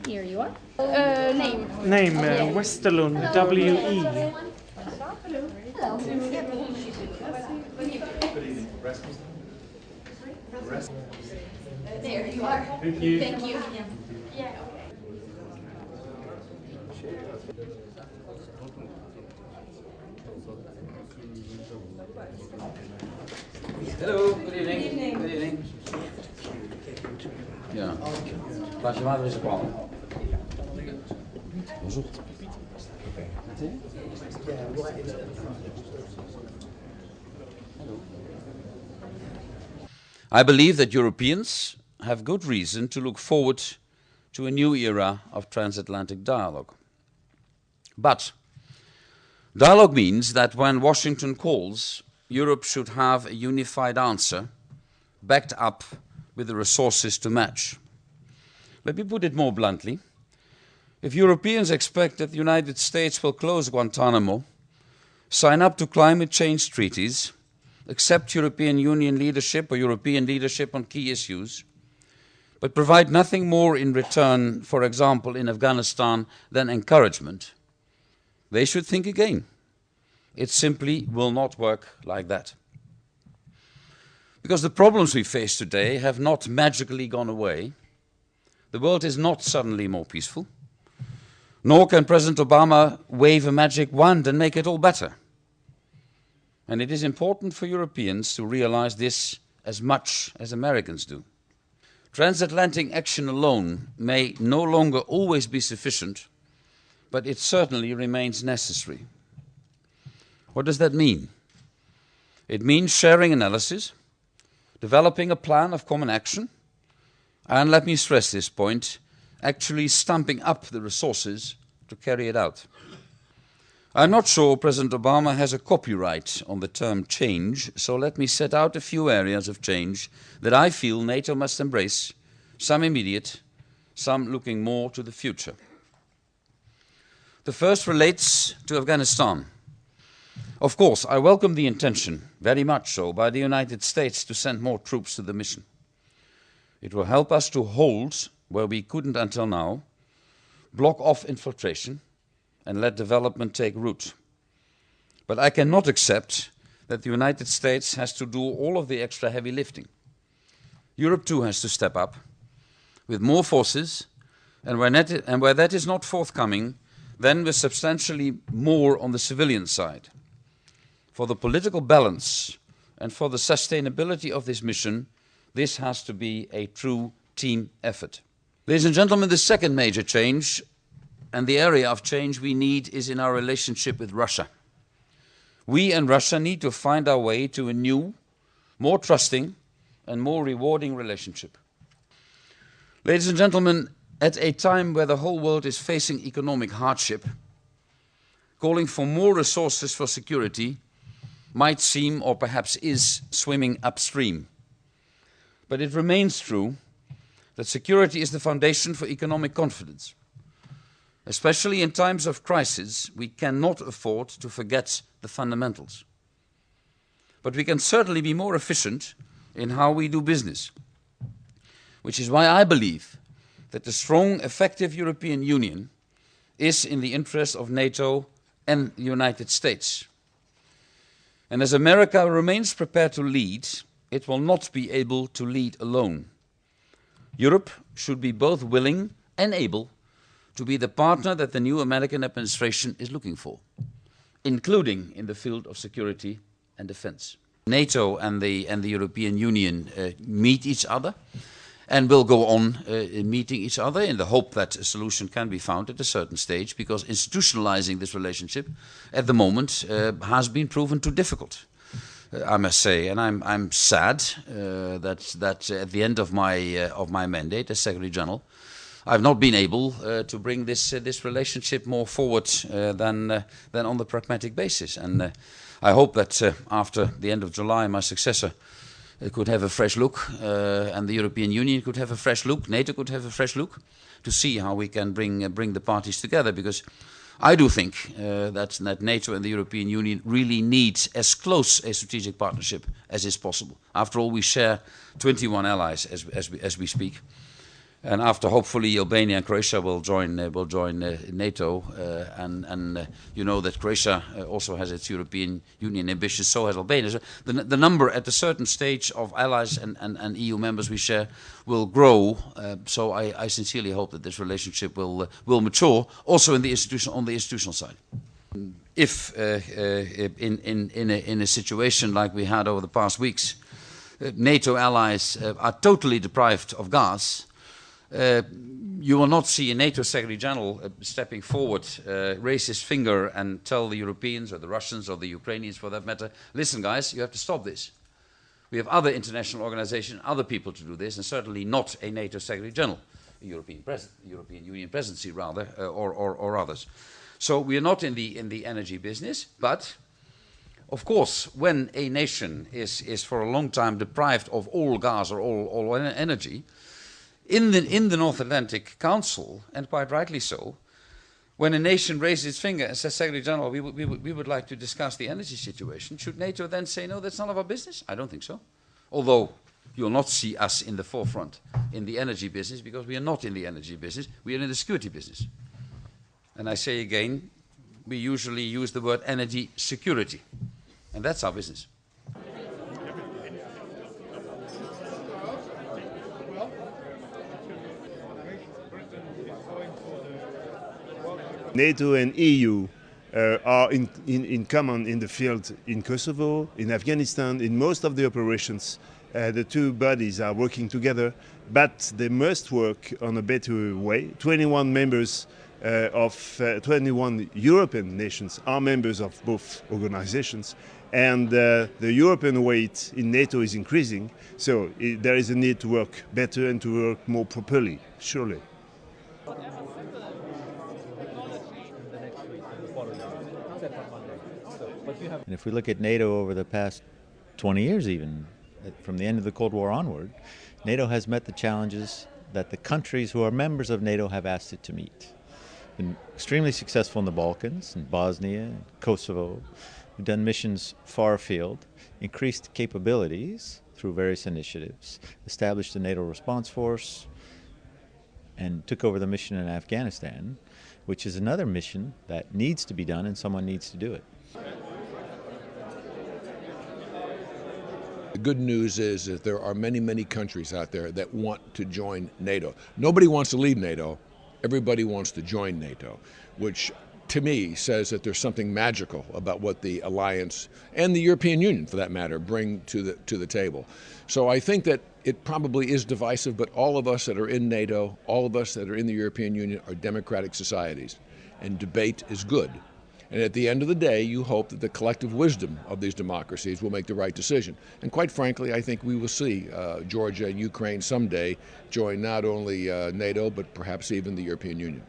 Here you are. Name. Name, Westerlund, W.E. There you are. Thank you. Thank you. Hello, good evening. Good evening. Ja. Glaasje water is er kwam. Bezocht. I believe that Europeans have good reason to look forward to a new era of transatlantic dialogue. But dialogue means that when Washington calls, Europe should have a unified answer backed up with the resources to match. Let me put it more bluntly. If Europeans expect that the United States will close Guantanamo, sign up to climate change treaties, accept European Union leadership or European leadership on key issues, but provide nothing more in return, for example, in Afghanistan, than encouragement, they should think again. It simply will not work like that. Because the problems we face today have not magically gone away. The world is not suddenly more peaceful. Nor can President Obama wave a magic wand and make it all better. And it is important for Europeans to realize this as much as Americans do. Transatlantic action alone may no longer always be sufficient, but it certainly remains necessary. What does that mean? It means sharing analysis, developing a plan of common action, and let me stress this point, actually stamping up the resources to carry it out. I'm not sure President Obama has a copyright on the term change, so let me set out a few areas of change that I feel NATO must embrace, some immediate, some looking more to the future. The first relates to Afghanistan. Of course, I welcome the intention, very much so, by the United States to send more troops to the mission. It will help us to hold, where we couldn't until now, block off infiltration and let development take root. But I cannot accept that the United States has to do all of the extra heavy lifting. Europe too has to step up with more forces, and where that is not forthcoming, then with substantially more on the civilian side. For the political balance and for the sustainability of this mission, this has to be a true team effort. Ladies and gentlemen, the second major change and the area of change we need is in our relationship with Russia. We and Russia need to find our way to a new, more trusting and more rewarding relationship. Ladies and gentlemen, at a time where the whole world is facing economic hardship, calling for more resources for security might seem, or perhaps is, swimming upstream. But it remains true that security is the foundation for economic confidence. Especially in times of crisis, we cannot afford to forget the fundamentals. But we can certainly be more efficient in how we do business, which is why I believe that a strong, effective European Union is in the interest of NATO and the United States. And as America remains prepared to lead, it will not be able to lead alone. Europe should be both willing and able to be the partner that the new American administration is looking for, including in the field of security and defense. NATO and the European Union meet each other and will go on meeting each other in the hope that a solution can be found at a certain stage, because institutionalizing this relationship at the moment has been proven too difficult, I must say. And I'm sad that at the end of my mandate as Secretary General, I've not been able to bring this relationship more forward than on the pragmatic basis. And I hope that after the end of July, my successor could have a fresh look, and the European Union could have a fresh look, NATO could have a fresh look, to see how we can bring the parties together. Because I do think that NATO and the European Union really need as close a strategic partnership as is possible. After all, we share 21 allies as we speak. And after hopefully Albania and Croatia will join NATO, and you know that Croatia also has its European Union ambitions, so has Albania. So the number at a certain stage of allies and EU members we share will grow. So I sincerely hope that this relationship will mature, also on the institutional side. If in a situation like we had over the past weeks, NATO allies are totally deprived of gas, you will not see a NATO Secretary General stepping forward, raise his finger and tell the Europeans or the Russians or the Ukrainians for that matter, listen guys, you have to stop this. We have other international organizations, other people to do this, and certainly not a NATO Secretary General, a European Union presidency rather, or others. So we are not in the energy business, but of course, when a nation is for a long time deprived of all gas or all energy, in the North Atlantic Council, and quite rightly so, when a nation raises its finger and says, Secretary General, we would like to discuss the energy situation, should NATO then say, no, that's none of our business? I don't think so. Although you'll not see us in the forefront in the energy business, because we are not in the energy business, we are in the security business. And I say again, we usually use the word energy security, and that's our business. NATO and EU are in common in the field in Kosovo, in Afghanistan, in most of the operations. The two bodies are working together, but they must work on a better way. 21 members of 21 European nations are members of both organizations, and the European weight in NATO is increasing, so there is a need to work better and to work more properly, surely. And if we look at NATO over the past 20 years even, from the end of the Cold War onward, NATO has met the challenges that the countries who are members of NATO have asked it to meet. Been extremely successful in the Balkans, in Bosnia, Kosovo. We've done missions far afield, increased capabilities through various initiatives, established a NATO response force, and took over the mission in Afghanistan, which is another mission that needs to be done and someone needs to do it. The good news is that there are many, many countries out there that want to join NATO. Nobody wants to leave NATO. Everybody wants to join NATO, which to me says that there's something magical about what the alliance and the European Union, for that matter, bring to the table. So I think that it probably is divisive, but all of us that are in NATO, all of us that are in the European Union are democratic societies, and debate is good. And at the end of the day, you hope that the collective wisdom of these democracies will make the right decision. And quite frankly, I think we will see Georgia and Ukraine someday join not only NATO, but perhaps even the European Union.